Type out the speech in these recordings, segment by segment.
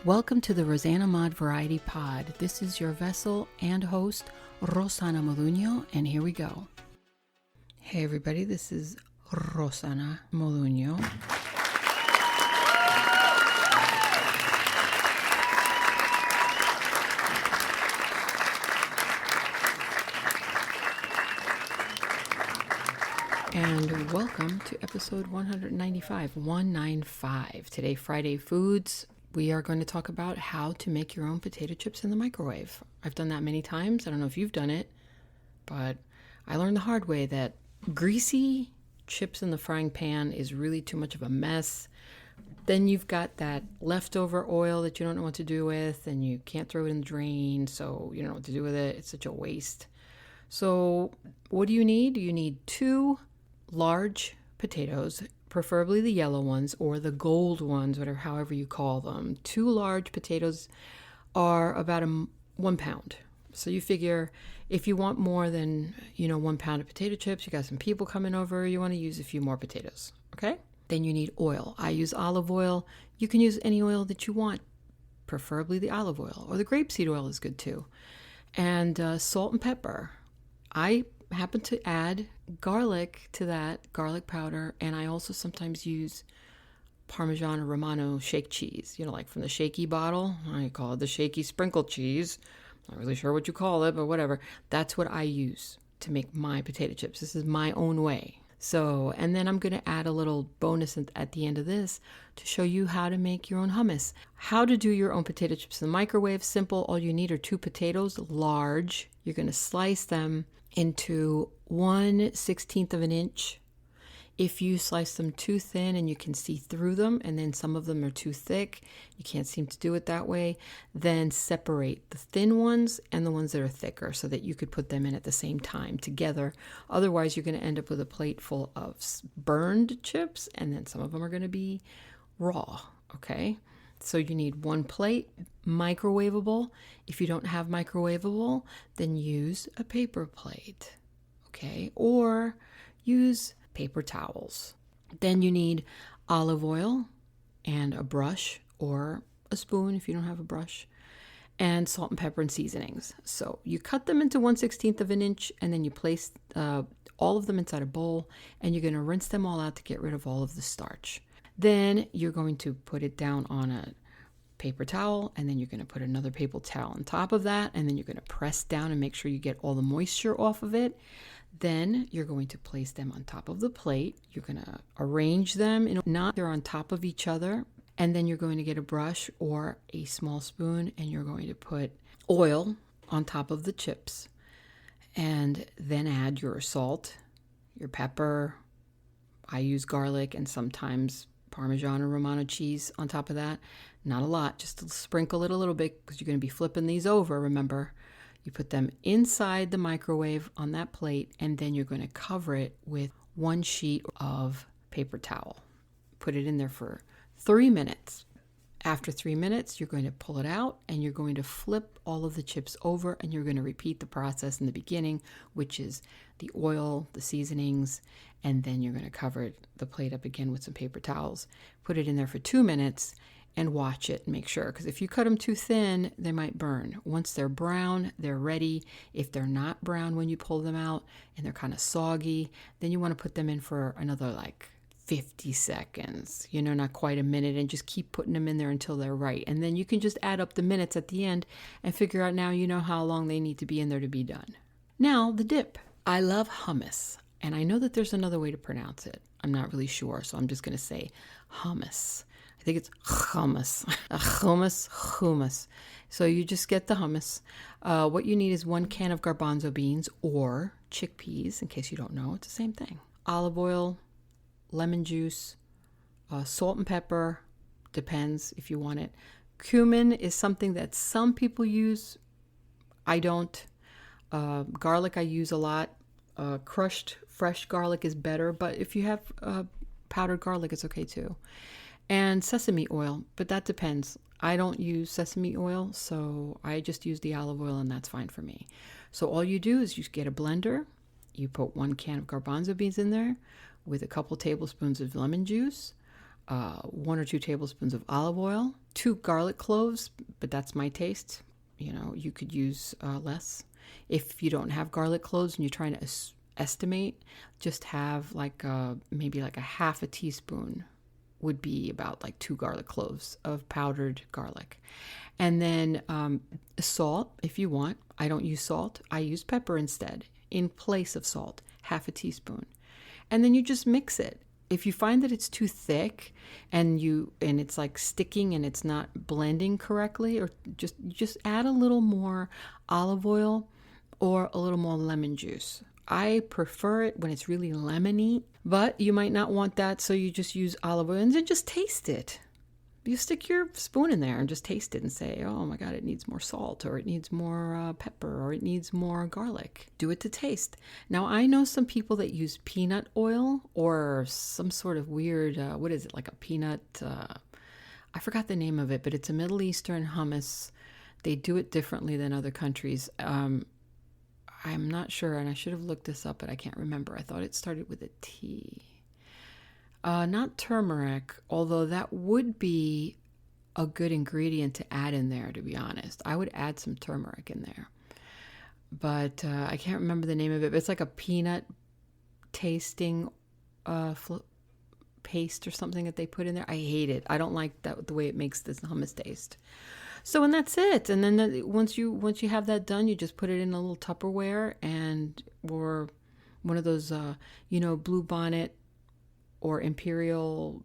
Welcome to the rosanamod Variety Pod. This is your vessel and host, Rosana Moduño, and here we go. Hey everybody, this is Rosana Moduño. And welcome to episode 195. Today, Friday Foods. We are going to talk about how to make your own potato chips in the microwave. I've done that many times. I don't know if you've done it, but I learned the hard way that greasy chips in the frying pan is really too much of a mess. Then you've got that leftover oil that you don't know what to do with, and you can't throw it in the drain, so you don't know what to do with it. It's such a waste. So what do you need? You need 2 large potatoes, preferably the yellow ones or the gold ones, whatever, however you call them. 2 large potatoes are about 1 pound. So you figure if you want more than, 1 pound of potato chips, you got some people coming over, you want to use a few more potatoes, okay? Then you need oil. I use olive oil. You can use any oil that you want, preferably the olive oil, or the grapeseed oil is good too. And salt and pepper. I happen to add garlic to that, garlic powder, and I also sometimes use Parmesan or Romano shake cheese, like from the shaky bottle. I call it the shaky sprinkle cheese. Not really sure what you call it, but whatever. That's what I use to make my potato chips. This is my own way. So, and then I'm going to add a little bonus at the end of this to show you how to make your own hummus. How to do your own potato chips in the microwave. Simple. All you need are 2 potatoes, large. You're going to slice them into 1/16 of an inch. If you slice them too thin and you can see through them, and then some of them are too thick, you can't seem to do it that way, then separate the thin ones and the ones that are thicker so that you could put them in at the same time together. Otherwise, you're going to end up with a plate full of burned chips, and then some of them are going to be raw, okay? So you need 1 plate, microwavable. If you don't have microwavable, then use a paper plate, okay? Or use paper towels. Then you need olive oil and a brush or a spoon if you don't have a brush, and salt and pepper and seasonings. So you cut them into 1/16 of an inch, and then you place all of them inside a bowl, and you're going to rinse them all out to get rid of all of the starch. Then you're going to put it down on a paper towel, and then you're going to put another paper towel on top of that, and then you're going to press down and make sure you get all the moisture off of it. Then you're going to place them on top of the plate. You're going to arrange them they're on top of each other, and then you're going to get a brush or a small spoon, and you're going to put oil on top of the chips, and then add your salt, your pepper. I use garlic and sometimes Parmesan or Romano cheese on top of that. Not a lot, just to sprinkle it a little bit because you're going to be flipping these over, remember. You put them inside the microwave on that plate, and then you're going to cover it with 1 sheet of paper towel. Put it in there for 3 minutes. After 3 minutes, you're going to pull it out, and you're going to flip all of the chips over, and you're going to repeat the process in the beginning, which is the oil, the seasonings, and then you're going to cover the plate up again with some paper towels. Put it in there for 2 minutes and watch it and make sure, because if you cut them too thin, they might burn. Once they're brown, they're ready. If they're not brown when you pull them out and they're kind of soggy, then you want to put them in for another 50 seconds, not quite a minute, and just keep putting them in there until they're right. And then you can just add up the minutes at the end and figure out now how long they need to be in there to be done. Now, the dip. I love hummus, and I know that there's another way to pronounce it. I'm not really sure, so I'm just going to say hummus. I think it's hummus. Hummus. So you just get the hummus. What you need is 1 can of garbanzo beans or chickpeas, in case you don't know. It's the same thing. Olive oil, lemon juice, salt and pepper. Depends if you want it. Cumin is something that some people use. I don't. Garlic I use a lot. Crushed fresh garlic is better, but if you have powdered garlic, it's okay too. And sesame oil, but that depends. I don't use sesame oil, so I just use the olive oil, and that's fine for me. So all you do is you get a blender, you put 1 can of garbanzo beans in there with a couple tablespoons of lemon juice, 1 or 2 tablespoons of olive oil, 2 garlic cloves, but that's my taste. You know, you could use less. If you don't have garlic cloves and you're trying to estimate, just have like maybe like a half a teaspoon would be about like 2 garlic cloves of powdered garlic. And then salt if you want. I don't use salt. I use pepper instead in place of salt, half a teaspoon. And then you just mix it. If you find that it's too thick and it's like sticking and it's not blending correctly, or just add a little more olive oil or a little more lemon juice. I prefer it when it's really lemony, but you might not want that, so you just use olive oil and then just taste it. You stick your spoon in there and just taste it and say, oh my God, it needs more salt, or it needs more pepper, or it needs more garlic. Do it to taste. Now, I know some people that use peanut oil or some sort of weird, what is it, like a peanut, I forgot the name of it, but it's a Middle Eastern hummus. They do it differently than other countries. I'm not sure, and I should have looked this up, but I can't remember. I thought it started with a T. Not turmeric, although that would be a good ingredient to add in there, to be honest. I would add some turmeric in there. But I can't remember the name of it. But it's like a peanut tasting paste or something that they put in there. I hate it. I don't like that, the way it makes this hummus taste. So, and that's it. And then once you have that done, you just put it in a little Tupperware or one of those, Blue Bonnet or Imperial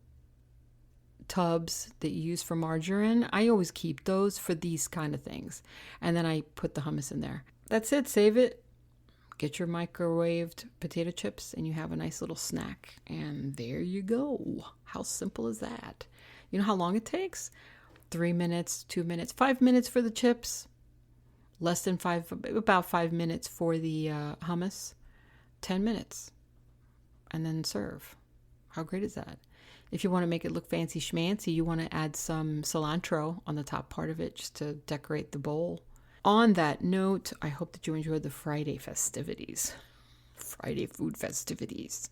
tubs that you use for margarine. I always keep those for these kind of things. And then I put the hummus in there. That's it. Save it. Get your microwaved potato chips and you have a nice little snack. And there you go. How simple is that? You know how long it takes? 3 minutes, 2 minutes, 5 minutes for the chips. Less than about 5 minutes for the hummus. 10 minutes. And then serve. How great is that? If you want to make it look fancy schmancy, you want to add some cilantro on the top part of it just to decorate the bowl. On that note, I hope that you enjoyed the Friday festivities. Friday food festivities.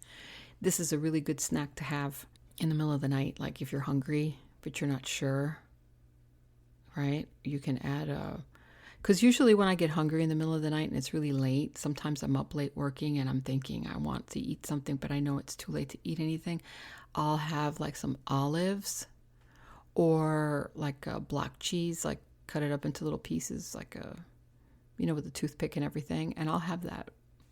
This is a really good snack to have in the middle of the night, like if you're hungry, but you're not sure, right? You can add because usually when I get hungry in the middle of the night and it's really late, sometimes I'm up late working and I'm thinking I want to eat something, but I know it's too late to eat anything. I'll have like some olives or like a block cheese, like cut it up into little pieces, like with a toothpick and everything. And I'll have that.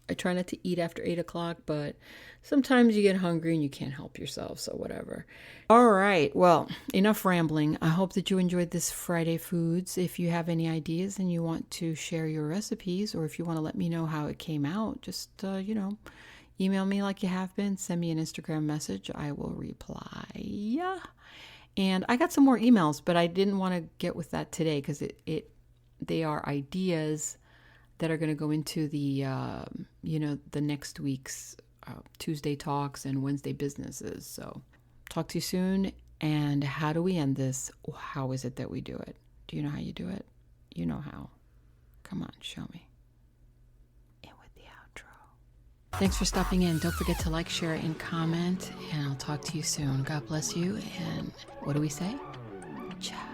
I try not to eat after 8 o'clock, but sometimes you get hungry and you can't help yourself, so whatever. All right, well, enough rambling. I hope that you enjoyed this Friday Foods. If you have any ideas and you want to share your recipes, or if you want to let me know how it came out, just, email me like you have been. Send me an Instagram message. I will reply. Yeah. And I got some more emails, but I didn't want to get with that today because they are ideas that are going to go into the next week's Tuesday talks and Wednesday businesses. So talk to you soon. And how do we end this? How is it that we do it? Do you know how you do it? You know how. Come on, show me. And with the outro. Thanks for stopping in. Don't forget to like, share, and comment. And I'll talk to you soon. God bless you. And what do we say? Ciao.